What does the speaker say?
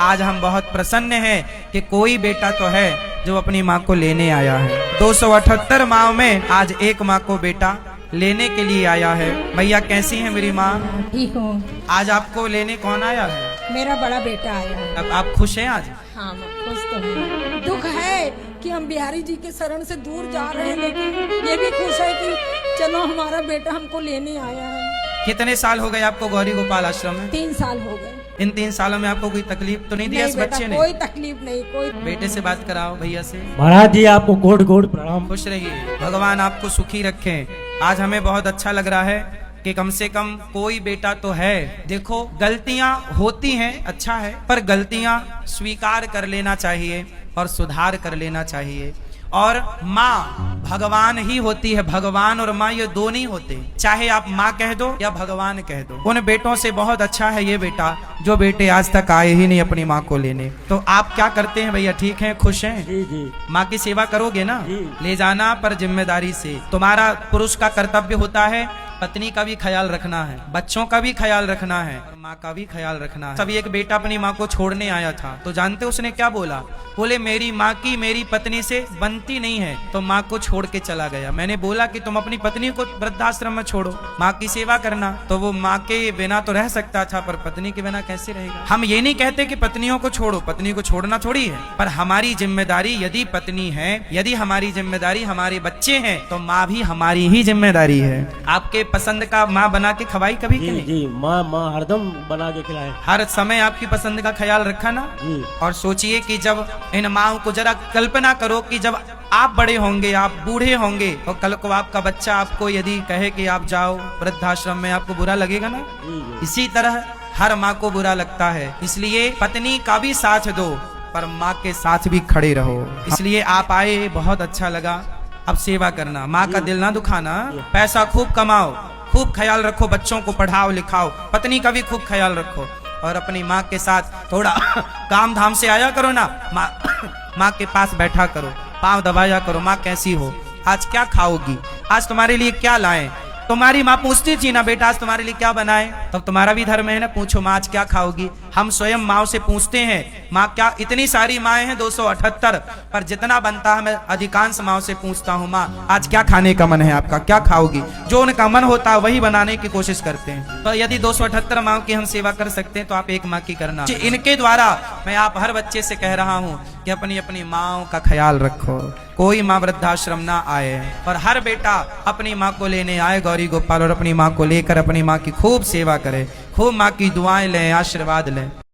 आज हम बहुत प्रसन्न हैं कि कोई बेटा तो है जो अपनी माँ को लेने आया है। 278 माँ में आज एक माँ को बेटा लेने के लिए आया है। भैया कैसी है मेरी माँ? ठीक हूँ। आज आपको लेने कौन आया है? मेरा बड़ा बेटा आया है। अब आप खुश हैं आज? हाँ मैं खुश तो हूँ। दुख है कि हम बिहारी जी के शरण से दूर जा रहे हैं, लेकिन ये भी खुश है कि चलो हमारा बेटा हमको लेने आया है। कितने साल हो गए आपको गौरी गोपाल आश्रम में? 3 साल हो गए। इन 3 सालों में आपको कोई तकलीफ तो नहीं दिया इस बच्चे ने? कोई तकलीफ नहीं। कोई बेटे से बात कराओ भैया से। महाराज जी आपको कोट कोट प्रणाम। खुश रहिए, भगवान आपको सुखी रखें। आज हमें बहुत अच्छा लग रहा है कि कम से कम कोई बेटा तो है। देखो गलतियां होती हैं, अच्छा है, पर गलतियां स्वीकार कर लेना चाहिए और सुधार कर लेना चाहिए। और माँ भगवान ही होती है, भगवान और माँ ये दो नहीं होते। चाहे आप माँ कह दो या भगवान कह दो, उन बेटों से बहुत अच्छा है ये बेटा जो बेटे आज तक आए ही नहीं अपनी माँ को लेने। तो आप क्या करते हैं भैया? ठीक हैं, खुश हैं? जी जी। माँ की सेवा करोगे ना? जी। ले जाना पर जिम्मेदारी से। तुम्हारा पुरुष का कर्तव्य होता है पत्नी का भी ख्याल रखना है, बच्चों का भी ख्याल रखना है और माँ का भी ख्याल रखना है। तभी एक बेटा अपनी माँ को छोड़ने आया था, तो जानते उसने क्या बोला? बोले मेरी माँ की मेरी पत्नी से बनती नहीं है, तो माँ को छोड़ के चला गया। मैंने बोला कि तुम अपनी पत्नी को वृद्धाश्रम में छोड़ो, माँ की सेवा करना। तो वो माँ के बिना तो रह सकता था, पर पत्नी के बिना कैसे रहेगा? हम ये नहीं कहते कि पत्नियों को छोड़ो, पत्नी को छोड़ना थोड़ी है, पर हमारी जिम्मेदारी यदि पत्नी है, यदि हमारी जिम्मेदारी हमारे बच्चे हैं, तो माँ भी हमारी ही जिम्मेदारी है। आपके पसंद का माँ बना के खवाई कभी कि जी नहीं? जी। माँ हरदम बना के खिलाए। हर समय आपकी पसंद का ख्याल रखा ना। जी। और सोचिए कि जब इन माओ को जरा कल्पना करो कि जब आप बड़े होंगे, आप बूढ़े होंगे, और कल को आपका बच्चा आपको यदि कहे कि आप जाओ वृद्धाश्रम में, आपको बुरा लगेगा ना? जी। इसी तरह हर माँ को बुरा लगता है। इसलिए पत्नी का भी साथ दो, पर माँ के साथ भी खड़े रहो। इसलिए आप आए, बहुत अच्छा लगा। अब सेवा करना, माँ का दिल ना दुखाना। पैसा खूब कमाओ, खूब ख्याल रखो, बच्चों को पढ़ाओ लिखाओ, पत्नी का भी खूब ख्याल रखो, और अपनी माँ के साथ थोड़ा काम धाम से आया करो ना। माँ के पास बैठा करो, पाँव दबाया करो, माँ कैसी हो, आज क्या खाओगी, आज तुम्हारे लिए क्या लाएं। तुम्हारी माँ पूछती थी ना बेटा आज तुम्हारे लिए क्या बनाए, तब तुम्हारा भी धर्म है ना, पूछो माँ आज क्या खाओगी। हम स्वयं माँ से पूछते हैं, माँ क्या, इतनी सारी माएँ हैं 278, पर जितना बनता है मैं अधिकांश माँ से पूछता हूँ, माँ आज क्या खाने का मन है आपका, क्या खाओगी? जो उनका मन होता है वही बनाने की कोशिश करते हैं। तो यदि 278 माँ की हम सेवा कर सकते हैं तो आप एक माँ की करना। इनके द्वारा मैं आप हर बच्चे से कह रहा हूँ कि अपनी अपनी माँ का ख्याल रखो, कोई माँ वृद्धाश्रम ना आए, और हर बेटा अपनी माँ को लेने आए गौरी गोपाल, और अपनी माँ को लेकर अपनी माँ की खूब सेवा करे, खूब माँ की दुआएं लें, आशीर्वाद लें।